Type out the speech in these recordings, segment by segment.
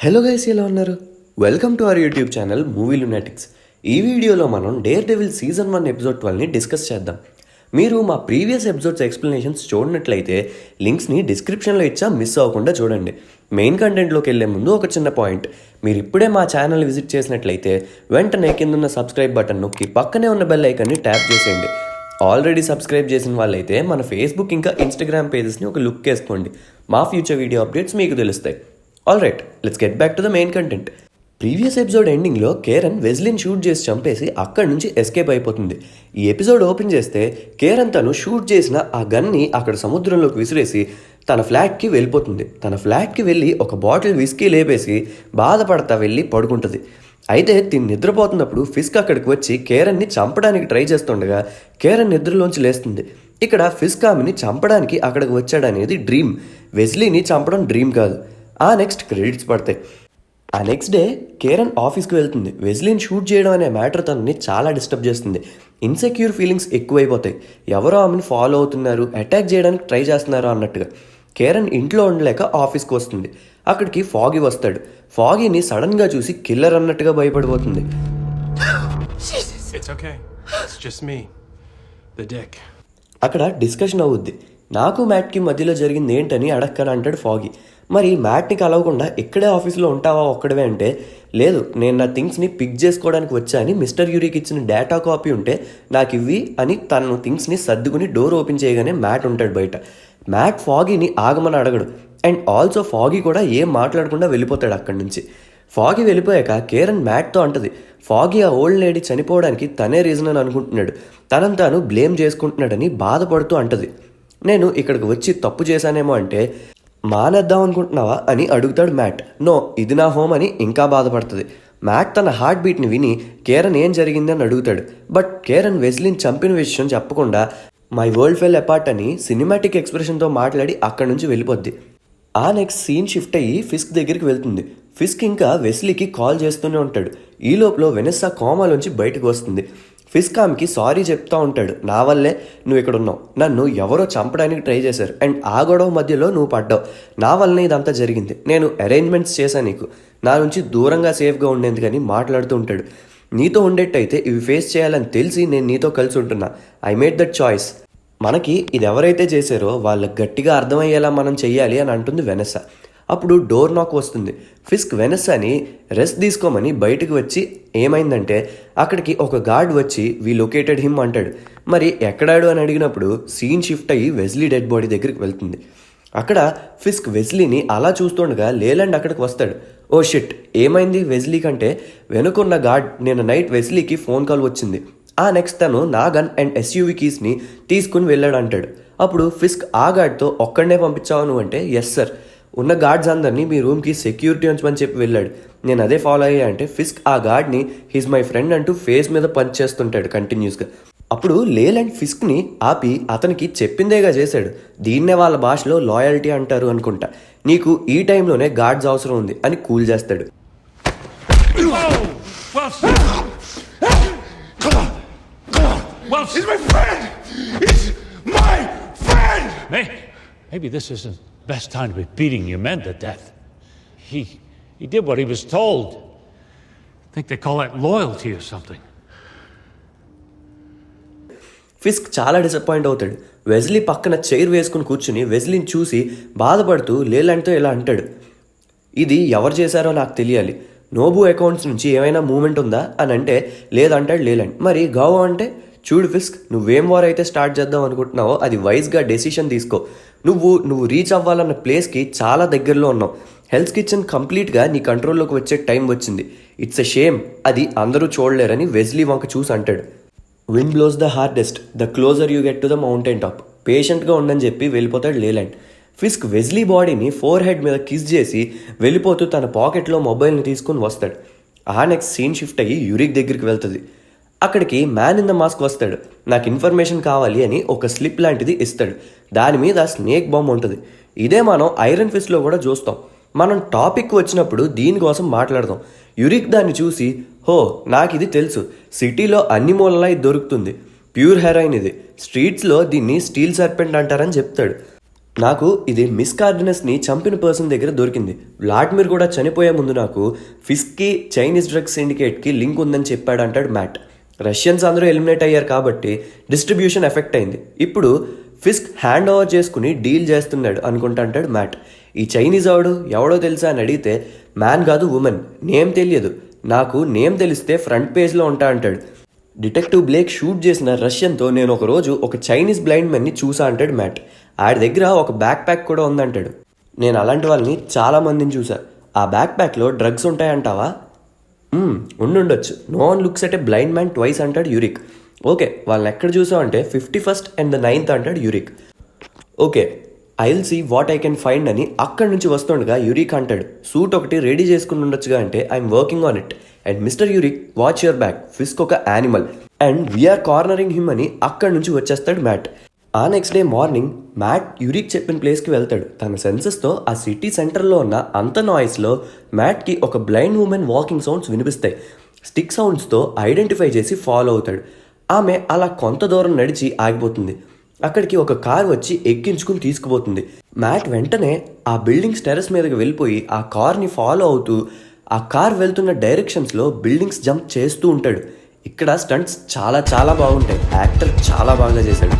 Hello guys, ఎలా ఉన్నారు? Welcome to our YouTube channel movie lunatics. ఈ వీడియోలో మనం డేర్ డెవిల్ సీజన్ 1 ఎపిసోడ్ 12ని డిస్కస్ చేద్దాం. మీరు మా ప్రీవియస్ ఎపిసోడ్స్ ఎక్స్ప్లెనేషన్స్ చూడనట్లయితే లింక్స్ని డిస్క్రిప్షన్లో ఇచ్చా, మిస్ అవ్వకుండా చూడండి. మెయిన్ కంటెంట్లోకి వెళ్ళే ముందు ఒక చిన్న పాయింట్, మీరు ఇప్పుడే మా ఛానల్ విజిట్ చేసినట్లయితే వెంటనే కింద సబ్స్క్రైబ్ బటన్ నొక్కి పక్కనే ఉన్న బెల్ ఐకాన్ని ట్యాప్ చేసేయండి. ఆల్రెడీ సబ్స్క్రైబ్ చేసిన వాళ్ళైతే మన ఫేస్బుక్ ఇంకా ఇన్స్టాగ్రామ్ పేజెస్ని ఒక లుక్ వేసుకోండి. మా ఫ్యూచర్ వీడియో అప్డేట్స్ మీకు తెలుస్తాయి. Alright, let's get back to the main content. Previous episode ఎండింగ్లో కేరన్ వెజ్లీని షూట్ చేసి చంపేసి అక్కడి నుంచి ఎస్కేప్ అయిపోతుంది. ఈ ఎపిసోడ్ ఓపెన్ చేస్తే కేరన్ తను షూట్ చేసిన ఆ గన్ని అక్కడ సముద్రంలోకి విసిరేసి తన ఫ్లాట్కి వెళ్ళిపోతుంది. తన ఫ్లాట్కి వెళ్ళి ఒక బాటిల్ విస్కీ లేపేసి బాధపడతా వెళ్ళి పడుకుంటుంది. అయితే తిని నిద్రపోతున్నప్పుడు ఫిస్క్ అక్కడికి వచ్చి కేరన్ని చంపడానికి ట్రై చేస్తుండగా కేరన్ నిద్రలోంచి లేస్తుంది. ఇక్కడ ఫిస్క్ ఆమెని చంపడానికి అక్కడికి వచ్చాడనేది డ్రీమ్, వెజ్లీని చంపడం డ్రీమ్ కాదు. ఆ నెక్స్ట్ క్రెడిట్స్ పడతాయి. ఆ నెక్స్ట్ డే కేరన్ ఆఫీస్కి వెళ్తుంది. వెజ్లీని షూట్ చేయడం అనే మ్యాటర్ తనని చాలా డిస్టర్బ్ చేస్తుంది. ఇన్సెక్యూర్ ఫీలింగ్స్ ఎక్కువైపోతాయి. ఎవరో ఆమెను ఫాలో అవుతున్నారు, అటాక్ చేయడానికి ట్రై చేస్తున్నారు అన్నట్టుగా. కేరన్ ఇంట్లో ఉండలేక ఆఫీస్కి వస్తుంది. అక్కడికి ఫాగీ వస్తాడు. ఫాగీని సడన్గా చూసి కిల్లర్ అన్నట్టుగా భయపడిపోతుంది. అక్కడ డిస్కషన్ అవుద్ది. నాకు మ్యాట్కి మధ్యలో జరిగింది ఏంటని అడక్కని అంటాడు ఫాగీ. మరి మ్యాట్ని కలవకుండా ఇక్కడే ఆఫీస్లో ఉంటావా ఒక్కడవే అంటే, లేదు నేను నా థింగ్స్ని పిక్ చేసుకోవడానికి వచ్చా అని మిస్టర్ యూరికి ఇచ్చిన డేటా కాపీ ఉంటే నాకు ఇవ్వి అని తను థింగ్స్ని సర్దుకుని డోర్ ఓపెన్ చేయగానే మ్యాట్ ఉంటాడు బయట. మ్యాట్ ఫాగీని ఆగమని అడగడు. అండ్ ఆల్సో ఫాగీ కూడా ఏం మాట్లాడకుండా వెళ్ళిపోతాడు అక్కడి నుంచి. ఫాగీ వెళ్ళిపోయాక కేరన్ మ్యాట్తో అంటది, ఫాగీ ఆ ఓల్డ్ లేడీ చనిపోవడానికి తనే రీజన్ అని అనుకుంటున్నాడు, తనను తాను బ్లేమ్ చేసుకుంటున్నాడని బాధపడుతూ అంటది. నేను ఇక్కడికి వచ్చి తప్పు చేశానేమో అంటే మానేద్దాం అనుకుంటున్నావా అని అడుగుతాడు మ్యాట్. నో, ఇది నా హోమ్ అని ఇంకా బాధపడుతుంది. మ్యాట్ తన హార్ట్ బీట్ని విని కేరన్ ఏం జరిగింది అని అడుగుతాడు. బట్ కేరన్ వెజ్లీని చంపిన విషయం చెప్పకుండా మై వరల్డ్ ఫెల్ అపార్ట్ అని సినిమాటిక్ ఎక్స్ప్రెషన్తో మాట్లాడి అక్కడి నుంచి వెళ్ళిపోద్ది. ఆ నెక్స్ట్ సీన్ షిఫ్ట్ అయ్యి ఫిస్క్ దగ్గరికి వెళ్తుంది. ఫిస్క్ ఇంకా వెస్లీకి కాల్ చేస్తూనే ఉంటాడు. ఈ లోపల వెనెస్సా కోమాలోంచి బయటకు వస్తుంది. ఫిస్క్ ఆమెకి సారీ చెప్తా ఉంటాడు. నా వల్లే నువ్వు ఇక్కడ ఉన్నావు, నన్ను ఎవరో చంపడానికి ట్రై చేశారు అండ్ ఆ గొడవ మధ్యలో నువ్వు పడ్డావు, నా వల్లనే ఇదంతా జరిగింది, నేను అరేంజ్మెంట్స్ చేశాను నీకు, నా నుంచి దూరంగా సేఫ్గా ఉండేందుకని మాట్లాడుతూ ఉంటాడు. నీతో ఉండేట్టయితే ఇవి ఫేస్ చేయాలని తెలిసి నేను నీతో కలిసి ఉంటున్నా, ఐ మేడ్ దట్ చాయిస్. మనకి ఇది ఎవరైతే చేశారో వాళ్ళకి గట్టిగా అర్థమయ్యేలా మనం చెయ్యాలి అని అంటుంది వెనెస్సా. అప్పుడు డోర్ నాక్ వస్తుంది. ఫిస్క్ వెనెస్సాని రెస్ట్ తీసుకోమని బయటకు వచ్చి ఏమైందంటే అక్కడికి ఒక గార్డ్ వచ్చి వీ లొకేటెడ్ హిమ్ అంటాడు. మరి ఎక్కడాడు అని అడిగినప్పుడు సీన్ షిఫ్ట్ అయ్యి వెజ్లీ డెడ్ బాడీ దగ్గరికి వెళ్తుంది. అక్కడ ఫిస్క్ వెజ్లీని అలా చూస్తుండగా లేలాండ్ అక్కడికి వస్తాడు. ఓ షిట్, ఏమైంది వెజ్లీ కంటే వెనుకున్న గార్డ్ నిన్న నైట్ వెజ్లీకి ఫోన్ కాల్ వచ్చింది, ఆ నెక్స్ట్ తను నా గన్ అండ్ ఎస్యూవీ కీస్ని తీసుకుని వెళ్ళాడు అంటాడు. అప్పుడు ఫిస్క్ ఆ గార్డ్తో ఒక్కడనే పంపించావు నువ్వు అంటే, ఎస్ సార్, ఉన్న గార్డ్స్ అందరినీ మీ రూమ్కి సెక్యూరిటీ ఉంచమని చెప్పి వెళ్ళాడు, నేను అదే ఫాలో అయ్యా అంటే ఫిస్క్ ఆ గార్డ్ని హీస్ మై ఫ్రెండ్ అంటూ ఫేస్ మీద పంచ్ చేస్తుంటాడు కంటిన్యూస్గా. అప్పుడు లేలాండ్ ఫిస్క్ని ఆపి అతనికి చెప్పిందేగా చేశాడు, దీన్నే వాళ్ళ భాషలో లాయల్టీ అంటారు అనుకుంటా, నీకు ఈ టైంలోనే గార్డ్స్ అవసరం ఉంది అని కూల్ చేస్తాడు. He's my friend! He's my friend! Maybe this isn't the best time to be beating your men to death. He did what he was told. I think they call that loyalty or something. Fisk చాలా disappoint అవుతాడు. వెజ్లీ పక్కన chair వేసుకుని కూర్చుని వెజ్లీని చూసి బాధపడుతూ లేలాండ్తో ఇలా అంటాడు, ఇది ఎవరు చేశారో నాకు తెలియాలి, నోబు అకౌంట్స్ నుంచి ఏమైనా మూమెంట్ ఉందా అని అంటే లేదంటాడు లేలాండ్. మరి గావో అంటే, చూడు ఫిస్క్, నువ్వేం వార్ అయితే స్టార్ట్ చేద్దాం అనుకుంటున్నావో అది వైజ్గా డెసిషన్ తీసుకో, నువ్వు రీచ్ అవ్వాలన్న ప్లేస్కి చాలా దగ్గరలో ఉన్నావు, హెల్త్ కిచెన్ కంప్లీట్గా నీ కంట్రోల్లోకి వచ్చే టైం వచ్చింది, ఇట్స్ ఎ షేమ్, అది అందరూ చూడలేరని వెజ్లీ వంక చూసి అంటాడు. Wind blows the hardest the closer you get to the mountain top, పేషెంట్గా ఉండని చెప్పి వెళ్ళిపోతాడు లేలాండ్. ఫిస్క్ వెజ్లీ బాడీని ఫోర్ హెడ్ మీద కిస్ చేసి వెళ్ళిపోతూ తన పాకెట్లో మొబైల్ని తీసుకుని వస్తాడు. ఆ నెక్స్ట్ సీన్ షిఫ్ట్ అయ్యి యూరిక్ దగ్గరికి వెళ్తుంది. అక్కడికి మ్యాన్ ఇన్ ద మాస్క్ వస్తాడు. నాకు ఇన్ఫర్మేషన్ కావాలి అని ఒక స్లిప్ లాంటిది ఇస్తాడు. దాని మీద స్నేక్ బాంబ్ ఉంటుంది. ఇదే మనం ఐరన్ ఫిస్ట్లో కూడా చూస్తాం. మనం టాపిక్ వచ్చినప్పుడు దీనికోసం మాట్లాడదాం. యూరిక్ దాన్ని చూసి, హో నాకు ఇది తెలుసు, సిటీలో అన్ని మూలలా ఇది దొరుకుతుంది, ప్యూర్ హెరాయిన్ ఇది, స్ట్రీట్స్లో దీన్ని స్టీల్ సర్పెంట్ అంటారని చెప్తాడు. నాకు ఇది మిస్ కార్డినస్ని చంపిన పర్సన్ దగ్గర దొరికింది. వ్లాడిమిర్ కూడా చనిపోయే ముందు నాకు ఫిస్క్కి చైనీస్ డ్రగ్స్ సిండికేట్కి లింక్ ఉందని చెప్పాడు అంటాడు మ్యాట్. రష్యన్స్ అందరూ ఎలిమినేట్ అయ్యారు కాబట్టి డిస్ట్రిబ్యూషన్ ఎఫెక్ట్ అయింది. ఇప్పుడు ఫిస్క్ హ్యాండ్ ఓవర్ చేసుకుని డీల్ చేస్తున్నాడు అనుకుంటా అంటాడు మ్యాట్. ఈ చైనీస్ ఎవడో తెలుసా అని అడిగితే మ్యాన్ కాదు ఉమెన్, నేమ్ తెలియదు, నాకు నేమ్ తెలిస్తే ఫ్రంట్ పేజ్లో ఉంటా అంటాడు. డిటెక్టివ్ బ్లేక్ షూట్ చేసిన రష్యన్తో నేను ఒకరోజు ఒక చైనీస్ బ్లైండ్ మెన్ని చూసా అంటాడు మ్యాట్. ఆడి దగ్గర ఒక బ్యాక్ ప్యాక్ కూడా ఉందంటాడు. నేను అలాంటి వాళ్ళని చాలామందిని చూసా. ఆ బ్యాక్ ప్యాక్లో డ్రగ్స్ ఉంటాయంటావా? ఉండుండొచ్చు. No one looks at a blind man twice అంటాడు యూరిక్. ఓకే, వాళ్ళని ఎక్కడ చూసావు అంటే 51st and the 9th అంటాడు Urich. Okay, I will see what I can find అని అక్కడి నుంచి వస్తుండగా యూరిక్ అంటాడు, సూట్ ఒకటి రెడీ చేసుకుని ఉండొచ్చుగా అంటే I'm working on it. And mister Urich watch your back, Fisk ఒక animal and we're cornering him అని అక్కడి నుంచి వచ్చేస్తాడు మ్యాట్. ఆ next day morning Matt Urich చెప్పిన ప్లేస్కి వెళ్తాడు. తన సెన్సెస్తో ఆ సిటీ సెంటర్లో ఉన్న అంత నాయిస్లో మ్యాట్కి ఒక బ్లైండ్ ఉమెన్ వాకింగ్ సౌండ్స్ వినిపిస్తాయి. స్టిక్ సౌండ్స్తో ఐడెంటిఫై చేసి ఫాలో అవుతాడు. ఆమె అలా కొంత దూరం నడిచి ఆగిపోతుంది. అక్కడికి ఒక కార్ వచ్చి ఎక్కించుకుని తీసుకుపోతుంది. మ్యాట్ వెంటనే ఆ బిల్డింగ్స్ టెర్రస్ మీదకి వెళ్ళిపోయి ఆ కార్ని ఫాలో అవుతూ ఆ కార్ వెళ్తున్న డైరెక్షన్స్లో బిల్డింగ్స్ జంప్ చేస్తూ ఉంటాడు. ఇక్కడ స్టంట్స్ చాలా చాలా బాగుంటాయి. యాక్టర్ చాలా బాగా చేశాడు.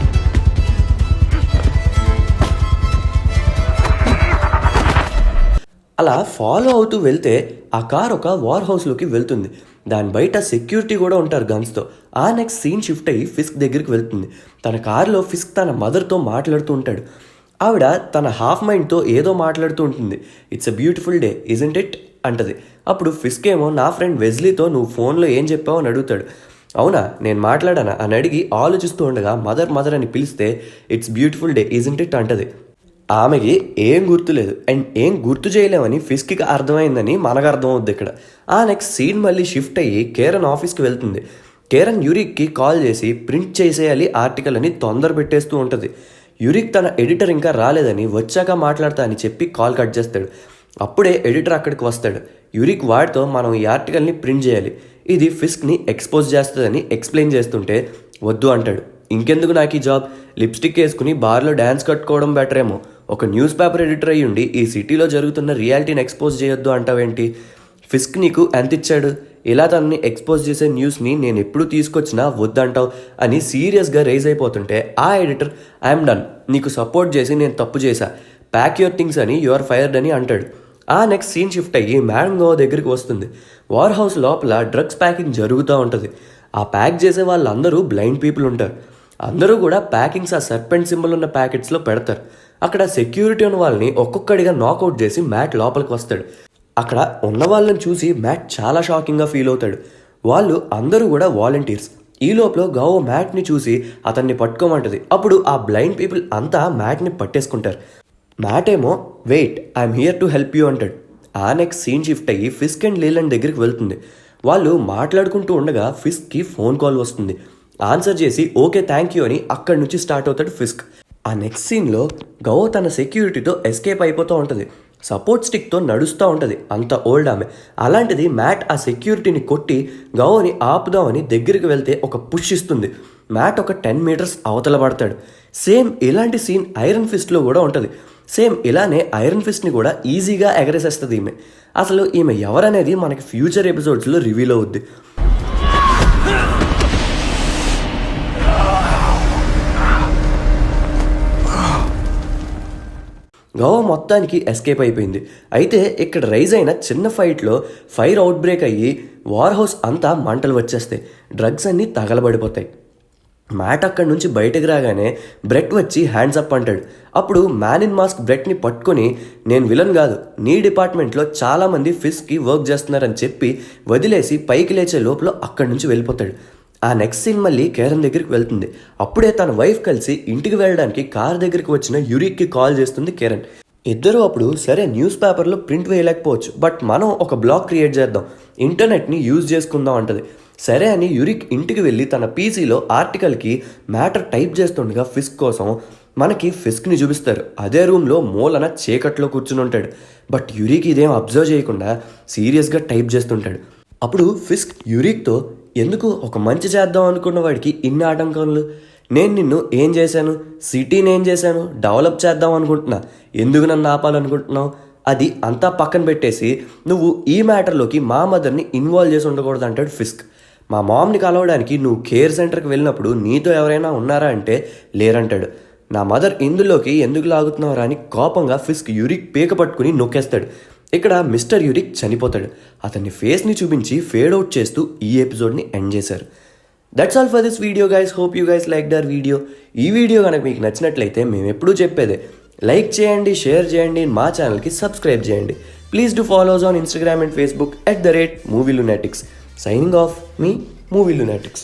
అలా ఫాలో అవుతూ వెళ్తే ఆ కార్ ఒక వార్ హౌస్లోకి వెళ్తుంది. దాని బయట సెక్యూరిటీ కూడా ఉంటారు గన్స్తో. ఆ నెక్స్ట్ సీన్ షిఫ్ట్ అయ్యి ఫిస్క్ దగ్గరికి వెళ్తుంది. తన కారులో ఫిస్క్ తన మదర్తో మాట్లాడుతూ ఉంటాడు. ఆవిడ తన హాఫ్ మైండ్తో ఏదో మాట్లాడుతూ ఉంటుంది. It's a beautiful day isn't it అంటది. అప్పుడు ఫిస్క్ ఏమో నా ఫ్రెండ్ వెజ్లీతో నువ్వు ఫోన్లో ఏం చెప్పావు అని అడుగుతాడు. అవునా, నేను మాట్లాడానా అని అడిగి ఆలోచిస్తూ ఉండగా మదర్ అని పిలిస్తే it's beautiful day isn't it అంటది. ఆమెకి ఏం గుర్తులేదు అండ్ ఏం గుర్తు చేయలేమని ఫిస్క్కి అర్థమైందని మనకు అర్థమవుద్ది ఇక్కడ. ఆ నెక్స్ట్ సీన్ మళ్ళీ షిఫ్ట్ అయ్యి కేరన్ ఆఫీస్కి వెళ్తుంది. కేరన్ యూరిక్కి కాల్ చేసి ప్రింట్ చేసేయాలి ఆర్టికల్ అని తొందర పెట్టేస్తూ ఉంటుంది. యూరిక్ తన ఎడిటర్ ఇంకా రాలేదని వచ్చాక మాట్లాడతా అని చెప్పి కాల్ కట్ చేస్తాడు. అప్పుడే ఎడిటర్ అక్కడికి వస్తాడు. యూరిక్ వాడితో మనం ఈ ఆర్టికల్ని ప్రింట్ చేయాలి, ఇది ఫిస్క్ని ఎక్స్పోజ్ చేస్తుందని ఎక్స్ప్లెయిన్ చేస్తుంటే వద్దు అంటాడు. ఇంకెందుకు నాకు ఈ జాబ్, లిప్స్టిక్ వేసుకుని బార్లో డ్యాన్స్ కట్టుకోవడం బెటర్ ఏమో, ఒక న్యూస్ పేపర్ ఎడిటర్ అయ్యి ఉండి ఈ సిటీలో జరుగుతున్న రియాలిటీని ఎక్స్పోజ్ చేయొద్దు అంటావేంటి, ఫిస్క్ నీకు ఎంత ఇచ్చాడు, ఇలా తనని ఎక్స్పోజ్ చేసే న్యూస్ని నేను ఎప్పుడు తీసుకొచ్చినా వద్దంటావు అని సీరియస్గా రైజ్ అయిపోతుంటే ఆ ఎడిటర్ ఐఎమ్ డన్, నీకు సపోర్ట్ చేసి నేను తప్పు చేశా, ప్యాక్ యువర్ థింగ్స్ అని యువర్ ఫైర్డ్ అని అంటాడు. ఆ నెక్స్ట్ సీన్ షిఫ్ట్ అయ్యి మేడం గో దగ్గరికి వస్తుంది. వార్ హౌస్ లోపల డ్రగ్స్ ప్యాకింగ్ జరుగుతూ ఉంటుంది. ఆ ప్యాక్ చేసే వాళ్ళందరూ బ్లైండ్ పీపుల్ ఉంటారు. అందరూ కూడా ప్యాకింగ్స్ ఆ సర్పెంట్ సింబల్ ఉన్న ప్యాకెట్స్లో పెడతారు. అక్కడ సెక్యూరిటీ ఉన్న వాళ్ళని ఒక్కొక్కడిగా నాకౌట్ చేసి మ్యాట్ లోపలికి వస్తాడు. అక్కడ ఉన్న వాళ్ళని చూసి మ్యాట్ చాలా షాకింగ్గా ఫీల్ అవుతాడు. వాళ్ళు అందరూ కూడా వాలంటీర్స్. ఈ లోపల గౌ మ్యాట్ని చూసి అతన్ని పట్టుకోమంటుంది. అప్పుడు ఆ బ్లైండ్ పీపుల్ అంతా మ్యాట్ని పట్టేసుకుంటారు. మ్యాట్ ఏమో wait I'm here to help you అంటాడు. ఆ నెక్స్ట్ సీన్ షిఫ్ట్ అయ్యి ఫిస్క్ అండ్ లీలాండ్ దగ్గరికి వెళ్తుంది. వాళ్ళు మాట్లాడుకుంటూ ఉండగా ఫిస్క్కి ఫోన్ కాల్ వస్తుంది. ఆన్సర్ చేసి ఓకే థ్యాంక్ యూ అని అక్కడి నుంచి స్టార్ట్ అవుతాడు ఫిస్క్. ఆ నెక్స్ట్ సీన్లో గౌ తన సెక్యూరిటీతో ఎస్కేప్ అయిపోతూ ఉంటుంది. సపోర్ట్ స్టిక్తో నడుస్తూ ఉంటుంది, అంత ఓల్డ్ ఆమె. అలాంటిది మ్యాట్ ఆ సెక్యూరిటీని కొట్టి గౌని ఆపుదామని దగ్గరికి వెళ్తే ఒక పుష్ ఇస్తుంది. మ్యాట్ ఒక 10 meters అవతల పడతాడు. సేమ్ ఇలాంటి సీన్ ఐరన్ ఫిస్ట్లో కూడా ఉంటుంది. సేమ్ ఇలానే ఐరన్ ఫిస్ట్ని కూడా ఈజీగా ఎగరేసేస్తుంది ఈమె. అసలు ఈమె ఎవరనేది మనకి ఫ్యూచర్ ఎపిసోడ్స్లో రివీల్ అవుద్ది. గౌ మొత్తానికి ఎస్కేప్ అయిపోయింది. అయితే ఇక్కడ రైజ్ అయిన చిన్న ఫైట్లో ఫైర్ అవుట్ బ్రేక్ అయ్యి వార్ హౌస్ అంతా మంటలు వచ్చేస్తాయి. డ్రగ్స్ అన్నీ తగలబడిపోతాయి. మ్యాట్ అక్కడి నుంచి బయటకు రాగానే బ్రెట్ వచ్చి హ్యాండ్స్ అప్ అంటాడు. అప్పుడు మ్యాన్ ఇన్ మాస్క్ బ్రెట్ని పట్టుకొని నేను విలన్ కాదు, నీ డిపార్ట్మెంట్లో చాలామంది ఫిస్క్కి వర్క్ చేస్తున్నారని చెప్పి వదిలేసి పైకి లేచే లోపల అక్కడి నుంచి వెళ్ళిపోతాడు. ఆ నెక్స్ట్ సీన్ మళ్ళీ కేరన్ దగ్గరికి వెళ్తుంది. అప్పుడే తన వైఫ్ కలిసి ఇంటికి వెళ్ళడానికి కార్ దగ్గరికి వచ్చిన యూరిక్కి కాల్ చేస్తుంది కేరన్. ఇద్దరు అప్పుడు సరే న్యూస్ పేపర్లో ప్రింట్ వేయలేకపోవచ్చు, బట్ మనం ఒక బ్లాగ్ క్రియేట్ చేద్దాం, ఇంటర్నెట్ని యూజ్ చేసుకుందాం అంటది. సరే అని యూరిక్ ఇంటికి వెళ్ళి తన పీసీలో ఆర్టికల్కి మ్యాటర్ టైప్ చేస్తుండగా ఫిస్క్ కోసం మనకి ఫిస్క్ని చూపిస్తారు. అదే రూమ్లో మూలన చీకట్లో కూర్చుని ఉంటాడు. బట్ యూరిక్ ఇదేం అబ్జర్వ్ చేయకుండా సీరియస్గా టైప్ చేస్తుంటాడు. అప్పుడు ఫిస్క్ యూరిక్తో ఎందుకు ఒక మంచి చేద్దాం అనుకున్న వాడికి ఇన్ని ఆటంకాలు, నేను నిన్ను ఏం చేశాను, సిటీని ఏం చేశాను, డెవలప్ చేద్దాం అనుకుంటున్నా, ఎందుకు నన్ను ఆపాలనుకుంటున్నావు, అది అంతా పక్కన పెట్టేసి నువ్వు ఈ మ్యాటర్లోకి మా మదర్ని ఇన్వాల్వ్ చేసి ఉండకూడదు అంటాడు ఫిస్క్. మా మామ్ని కలవడానికి నువ్వు కేర్ సెంటర్కి వెళ్ళినప్పుడు నీతో ఎవరైనా ఉన్నారా అంటే లేరంటాడు. నా మదర్ ఇందులోకి ఎందుకు లాగుతున్నారా అని కోపంగా ఫిస్క్ యూరిక్ పీక పట్టుకుని నొక్కేస్తాడు. ఇక్కడ మిస్టర్ యూరిక్ చనిపోతాడు. అతని ఫేస్ని చూపించి ఫేడ్ అవుట్ చేస్తూ ఈ ఎపిసోడ్ని ఎండ్ చేశారు. That's all for this video guys. Hope you guys like the video. ఈ వీడియో కనుక మీకు నచ్చినట్లయితే మేము ఎప్పుడూ చెప్పేదే లైక్ చేయండి, షేర్ చేయండి, మా ఛానల్కి సబ్స్క్రైబ్ చేయండి. Please do follows on Instagram and Facebook @movielunatics. Signing off, me, Movie Lunatics.